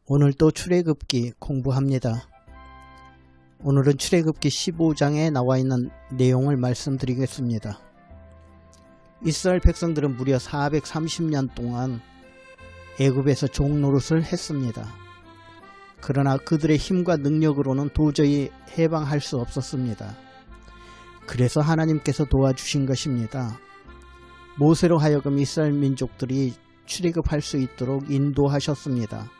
오늘도 출애굽기 공부합니다. 오늘은 출애굽기 15장에 나와 있는 내용을 말씀드리겠습니다. 이스라엘 백성들은 무려 430년 동안 애굽에서 종노릇을 했습니다. 그러나 그들의 힘과 능력으로는 도저히 해방할 수 없었습니다. 그래서 하나님께서 도와주신 것입니다. 모세로 하여금 이스라엘 민족들이 출애굽할 수 있도록 인도하셨습니다.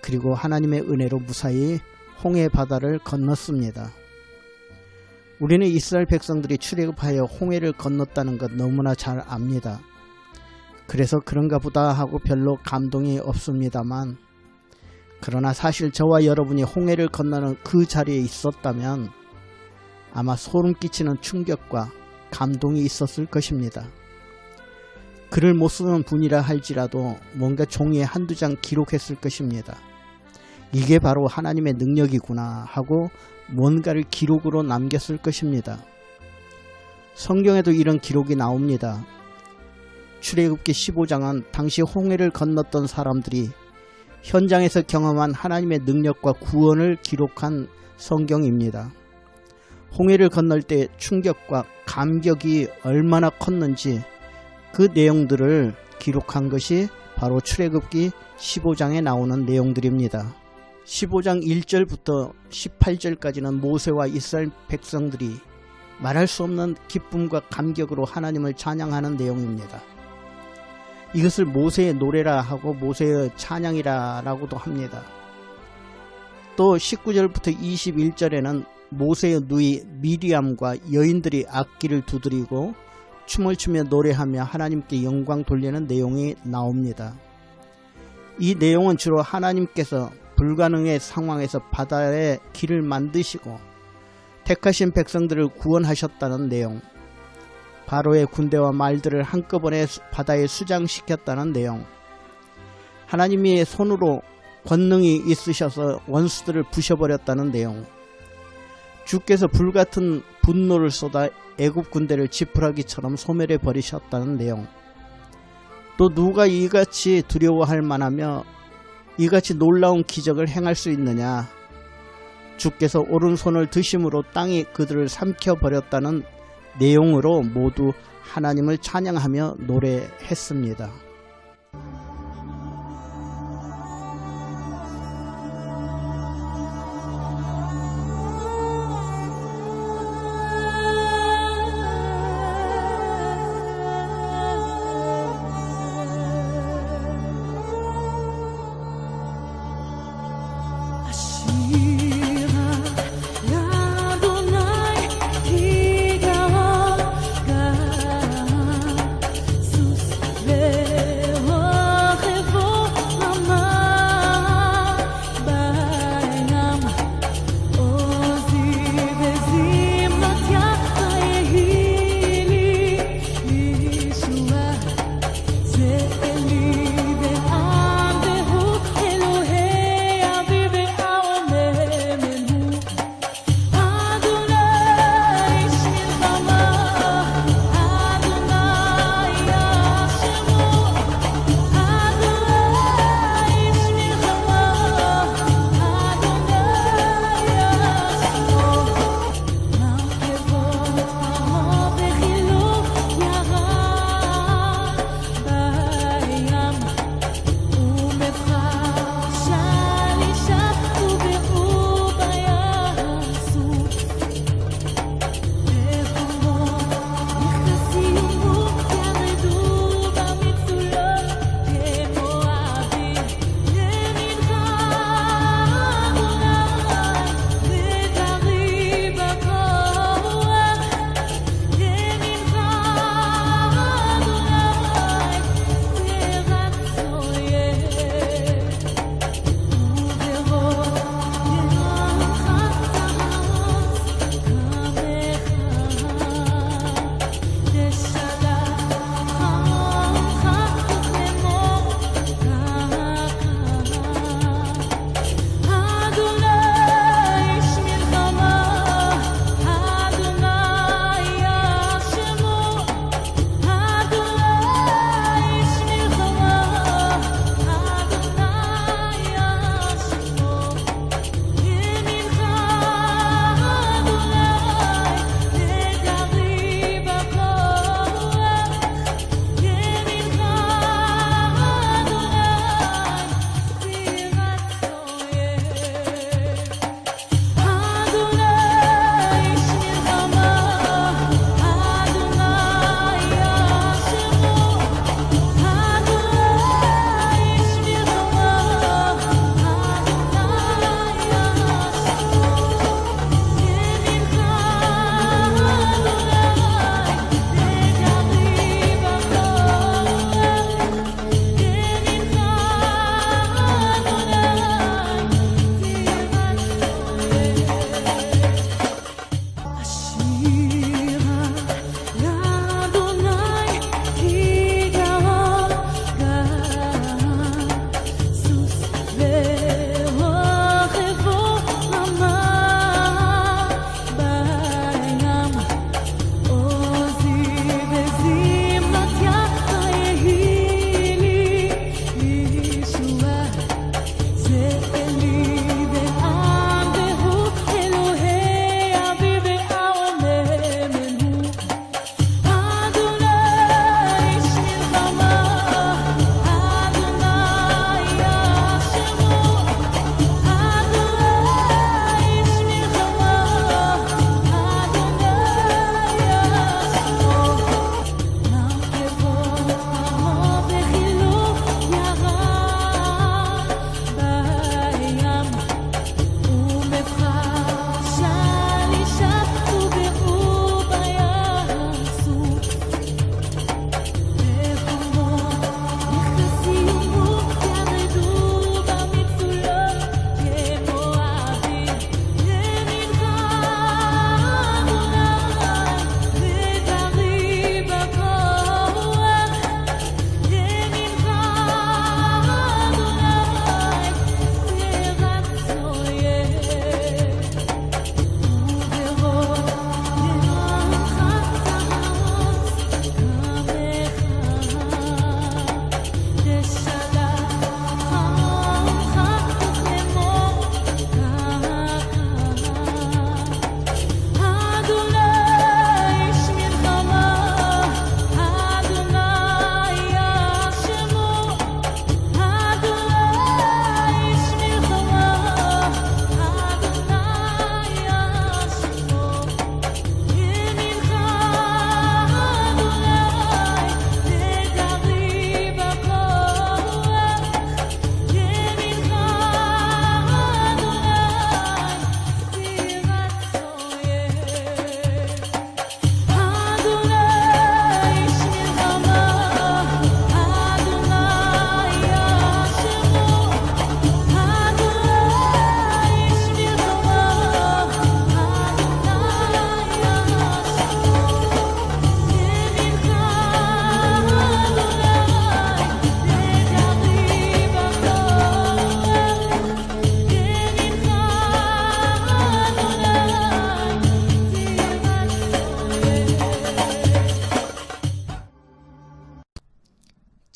그리고 하나님의 은혜로 무사히 홍해 바다를 건넜습니다. 우리는 이스라엘 백성들이 출애굽하여 홍해를 건넜다는 것 너무나 잘 압니다. 그래서 그런가 보다 하고 별로 감동이 없습니다만, 그러나 사실 저와 여러분이 홍해를 건너는 그 자리에 있었다면 아마 소름 끼치는 충격과 감동이 있었을 것입니다. 글을 못 쓰는 분이라 할지라도 뭔가 종이에 한두 장 기록했을 것입니다. 이게 바로 하나님의 능력이구나 하고 뭔가를 기록으로 남겼을 것입니다. 성경에도 이런 기록이 나옵니다. 출애굽기 15장은 당시 홍해를 건넜던 사람들이 현장에서 경험한 하나님의 능력과 구원을 기록한 성경입니다. 홍해를 건널 때 충격과 감격이 얼마나 컸는지 그 내용들을 기록한 것이 바로 출애굽기 15장에 나오는 내용들입니다. 15장 1절부터 18절까지는 모세와 이스라엘 백성들이 말할 수 없는 기쁨과 감격으로 하나님을 찬양하는 내용입니다. 이것을 모세의 노래라 하고 모세의 찬양이라고도 합니다. 또 19절부터 21절에는 모세의 누이 미리암과 여인들이 악기를 두드리고 춤을 추며 노래하며 하나님께 영광 돌리는 내용이 나옵니다. 이 내용은 주로 하나님께서 불가능의 상황에서 바다에 길을 만드시고 택하신 백성들을 구원하셨다는 내용, 바로의 군대와 말들을 한꺼번에 바다에 수장시켰다는 내용, 하나님이 손으로 권능이 있으셔서 원수들을 부셔버렸다는 내용, 주께서 불같은 분노를 쏟아 애굽 군대를 지푸라기처럼 소멸해 버리셨다는 내용, 또 누가 이같이 두려워할 만하며 이같이 놀라운 기적을 행할 수 있느냐, 주께서 오른손을 드심으로 땅이 그들을 삼켜버렸다는 내용으로 모두 하나님을 찬양하며 노래했습니다.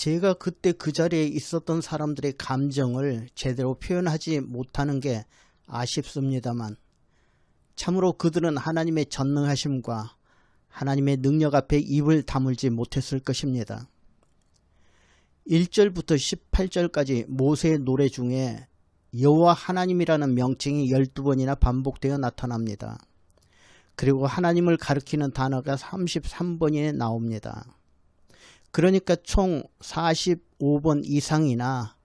제가 그때 그 자리에 있었던 사람들의 감정을 제대로 표현하지 못하는 게 아쉽습니다만, 참으로 그들은 하나님의 전능하심과 하나님의 능력 앞에 입을 다물지 못했을 것입니다. 1절부터 18절까지 모세의 노래 중에 여호와 하나님이라는 명칭이 12번이나 반복되어 나타납니다. 그리고 하나님을 가리키는 단어가 33번이 나옵니다. 그러니까 총 45번 이상이나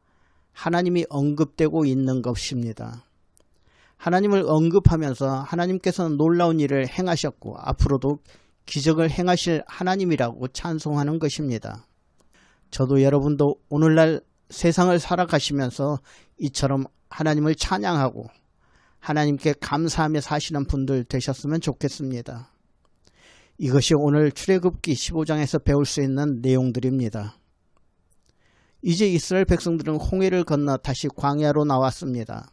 하나님이 언급되고 있는 것입니다. 하나님을 언급하면서 하나님께서는 놀라운 일을 행하셨고 앞으로도 기적을 행하실 하나님이라고 찬송하는 것입니다. 저도 여러분도 오늘날 세상을 살아가시면서 이처럼 하나님을 찬양하고 하나님께 감사하며 사시는 분들 되셨으면 좋겠습니다. 이것이 오늘 출애굽기 15장에서 배울 수 있는 내용들입니다. 이제 이스라엘 백성들은 홍해를 건너 다시 광야로 나왔습니다.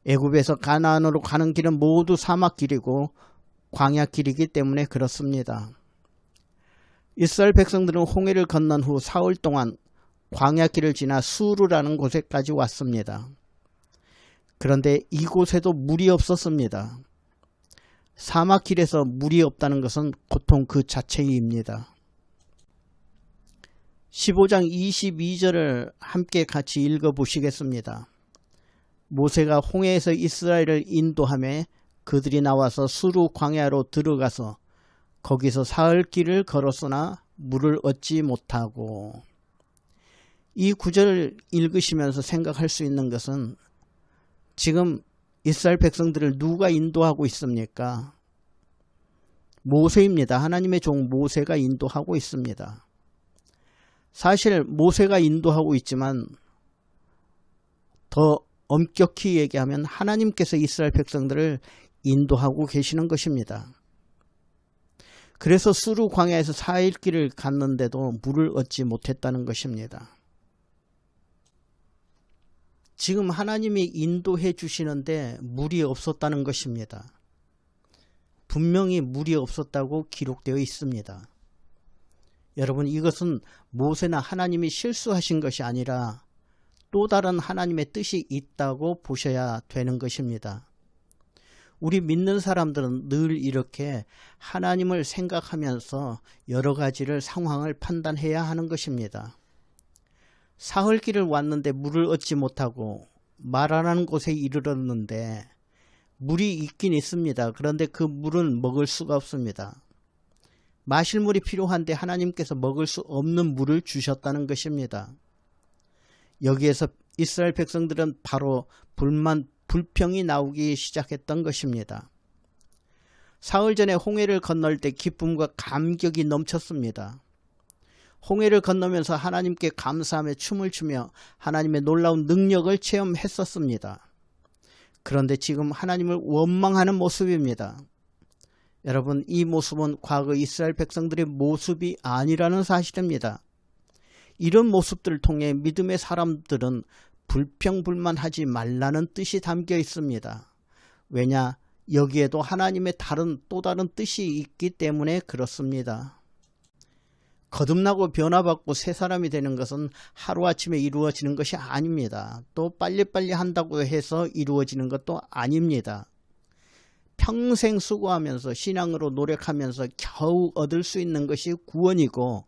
애굽에서 가나안으로 가는 길은 모두 사막길이고 광야길이기 때문에 그렇습니다. 이스라엘 백성들은 홍해를 건넌 후 사흘 동안 광야길을 지나 수르라는 곳에까지 왔습니다. 그런데 이곳에도 물이 없었습니다. 사막길에서 물이 없다는 것은 고통 그 자체입니다. 15장 22절을 함께 같이 읽어보시겠습니다. 모세가 홍해에서 이스라엘을 인도하며 그들이 나와서 수르 광야로 들어가서 거기서 사흘 길을 걸었으나 물을 얻지 못하고. 이 구절을 읽으시면서 생각할 수 있는 것은 지금 이스라엘 백성들을 누가 인도하고 있습니까? 모세입니다. 하나님의 종 모세가 인도하고 있습니다. 사실 모세가 인도하고 있지만 더 엄격히 얘기하면 하나님께서 이스라엘 백성들을 인도하고 계시는 것입니다. 그래서 수르 광야에서 4일 길을 갔는데도 물을 얻지 못했다는 것입니다. 지금 하나님이 인도해 주시는데 물이 없었다는 것입니다. 분명히 물이 없었다고 기록되어 있습니다. 여러분, 이것은 모세나 하나님이 실수하신 것이 아니라 또 다른 하나님의 뜻이 있다고 보셔야 되는 것입니다. 우리 믿는 사람들은 늘 이렇게 하나님을 생각하면서 여러 가지를 상황을 판단해야 하는 것입니다. 사흘 길을 왔는데 물을 얻지 못하고 마라라는 곳에 이르렀는데 물이 있긴 있습니다. 그런데 그 물은 먹을 수가 없습니다. 마실 물이 필요한데 하나님께서 먹을 수 없는 물을 주셨다는 것입니다. 여기에서 이스라엘 백성들은 바로 불평이 나오기 시작했던 것입니다. 사흘 전에 홍해를 건널 때 기쁨과 감격이 넘쳤습니다. 홍해를 건너면서 하나님께 감사하며 춤을 추며 하나님의 놀라운 능력을 체험했었습니다. 그런데 지금 하나님을 원망하는 모습입니다. 여러분, 이 모습은 과거 이스라엘 백성들의 모습이 아니라는 사실입니다. 이런 모습들을 통해 믿음의 사람들은 불평불만하지 말라는 뜻이 담겨 있습니다. 왜냐? 여기에도 하나님의 또 다른 뜻이 있기 때문에 그렇습니다. 거듭나고 변화받고 새 사람이 되는 것은 하루아침에 이루어지는 것이 아닙니다. 또 빨리빨리 한다고 해서 이루어지는 것도 아닙니다. 평생 수고하면서 신앙으로 노력하면서 겨우 얻을 수 있는 것이 구원이고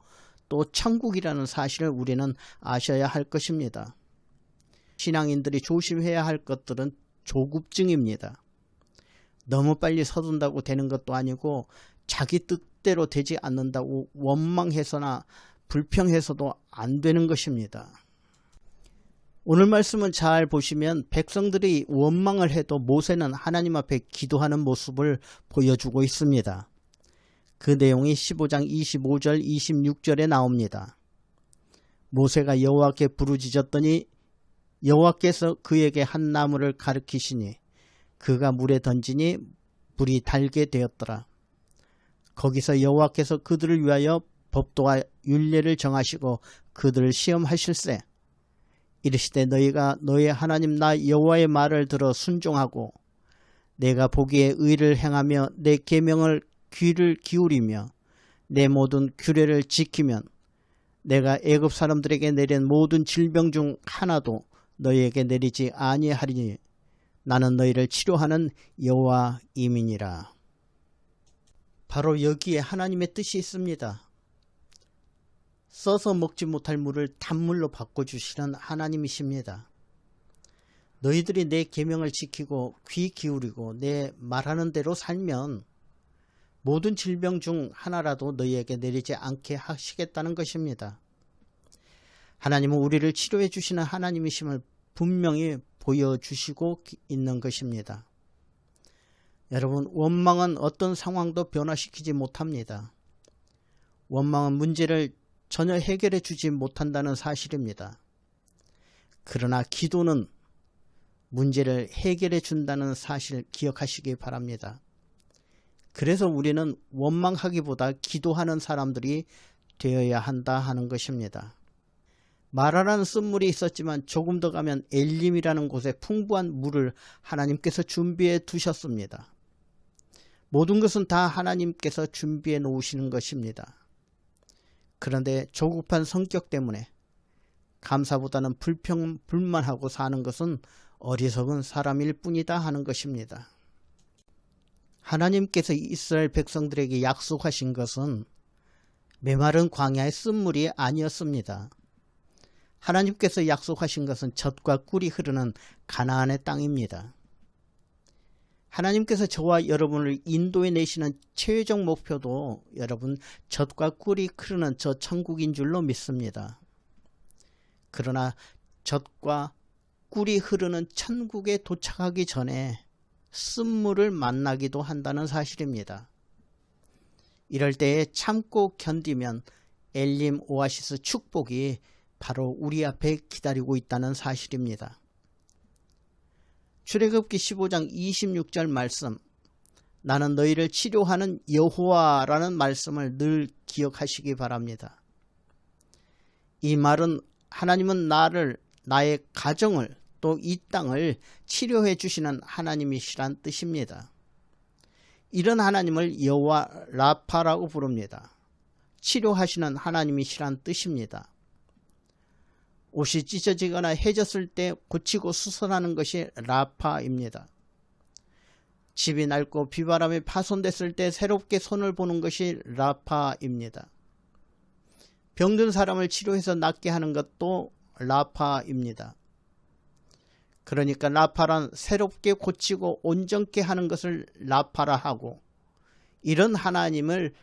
또 천국이라는 사실을 우리는 아셔야 할 것입니다. 신앙인들이 조심해야 할 것들은 조급증입니다. 너무 빨리 서둔다고 되는 것도 아니고 자기 뜻대로 되지 않는다고 원망해서나 불평해서도 안 되는 것입니다. 오늘 말씀은 잘 보시면 백성들이 원망을 해도 모세는 하나님 앞에 기도하는 모습을 보여주고 있습니다. 그 내용이 15장 25절 26절에 나옵니다. 모세가 여호와께 부르짖었더니 여호와께서 그에게 한 나무를 가리키시니 그가 물에 던지니 물이 달게 되었더라. 거기서 여호와께서 그들을 위하여 법도와 율례를 정하시고 그들을 시험하실세. 이르시되 너희가 너희 하나님 나 여호와의 말을 들어 순종하고 내가 보기에 의를 행하며 내 계명을 귀를 기울이며 내 모든 규례를 지키면 내가 애굽 사람들에게 내린 모든 질병 중 하나도 너희에게 내리지 아니하리니 나는 너희를 치료하는 여호와임이니라. 바로 여기에 하나님의 뜻이 있습니다. 써서 먹지 못할 물을 단물로 바꿔주시는 하나님이십니다. 너희들이 내 계명을 지키고 귀 기울이고 내 말하는 대로 살면 모든 질병 중 하나라도 너희에게 내리지 않게 하시겠다는 것입니다. 하나님은 우리를 치료해 주시는 하나님이심을 분명히 보여주시고 있는 것입니다. 여러분, 원망은 어떤 상황도 변화시키지 못합니다. 원망은 문제를 전혀 해결해 주지 못한다는 사실입니다. 그러나 기도는 문제를 해결해 준다는 사실 기억하시기 바랍니다. 그래서 우리는 원망하기보다 기도하는 사람들이 되어야 한다 하는 것입니다. 마라라는 쓴물이 있었지만 조금 더 가면 엘림이라는 곳에 풍부한 물을 하나님께서 준비해 두셨습니다. 모든 것은 다 하나님께서 준비해 놓으시는 것입니다. 그런데 조급한 성격 때문에 감사보다는 불만하고 사는 것은 어리석은 사람일 뿐이다 하는 것입니다. 하나님께서 이스라엘 백성들에게 약속하신 것은 메마른 광야의 쓴물이 아니었습니다. 하나님께서 약속하신 것은 젖과 꿀이 흐르는 가나안의 땅입니다. 하나님께서 저와 여러분을 인도해 내시는 최종 목표도 여러분 젖과 꿀이 흐르는 저 천국인 줄로 믿습니다. 그러나 젖과 꿀이 흐르는 천국에 도착하기 전에 쓴물을 만나기도 한다는 사실입니다. 이럴 때에 참고 견디면 엘림 오아시스 축복이 바로 우리 앞에 기다리고 있다는 사실입니다. 출애굽기 15장 26절 말씀, 나는 너희를 치료하는 여호와라는 말씀을 늘 기억하시기 바랍니다. 이 말은 하나님은 나의 가정을 또 이 땅을 치료해 주시는 하나님이시란 뜻입니다. 이런 하나님을 여호와 라파라고 부릅니다. 치료하시는 하나님이시란 뜻입니다. 옷이 찢어지거나 해졌을 때 고치고 수선하는 것이 라파입니다. 집이 낡고 비바람에 파손됐을 때 새롭게 손을 보는 것이 라파입니다. 병든 사람을 치료해서 낫게 하는 것도 라파입니다. 그러니까 라파란 새롭게 고치고 온전케 하는 것을 라파라 하고, 이런 하나님을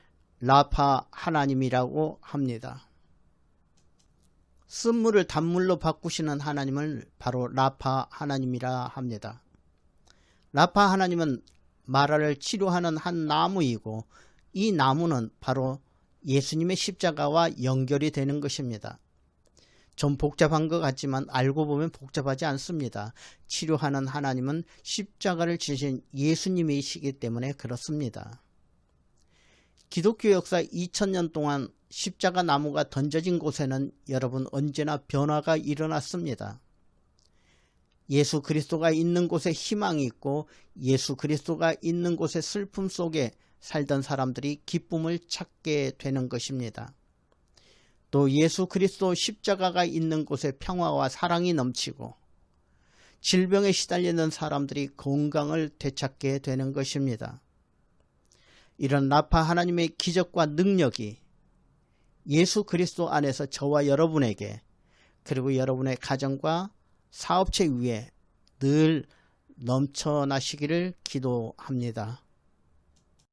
라파 하나님이라고 합니다. 쓴물을 단물로 바꾸시는 하나님을 바로 라파 하나님이라 합니다. 라파 하나님은 마라를 치료하는 한 나무이고, 이 나무는 바로 예수님의 십자가와 연결이 되는 것입니다. 좀 복잡한 것 같지만 알고 보면 복잡하지 않습니다. 치료하는 하나님은 십자가를 지신 예수님이시기 때문에 그렇습니다. 기독교 역사 2000년 동안 십자가 나무가 던져진 곳에는 여러분 언제나 변화가 일어났습니다. 예수 그리스도가 있는 곳에 희망이 있고, 예수 그리스도가 있는 곳의 슬픔 속에 살던 사람들이 기쁨을 찾게 되는 것입니다. 또 예수 그리스도 십자가가 있는 곳에 평화와 사랑이 넘치고 질병에 시달리는 사람들이 건강을 되찾게 되는 것입니다. 이런 라파 하나님의 기적과 능력이 예수 그리스도 안에서 저와 여러분에게, 그리고 여러분의 가정과 사업체 위에 늘 넘쳐나시기를 기도합니다.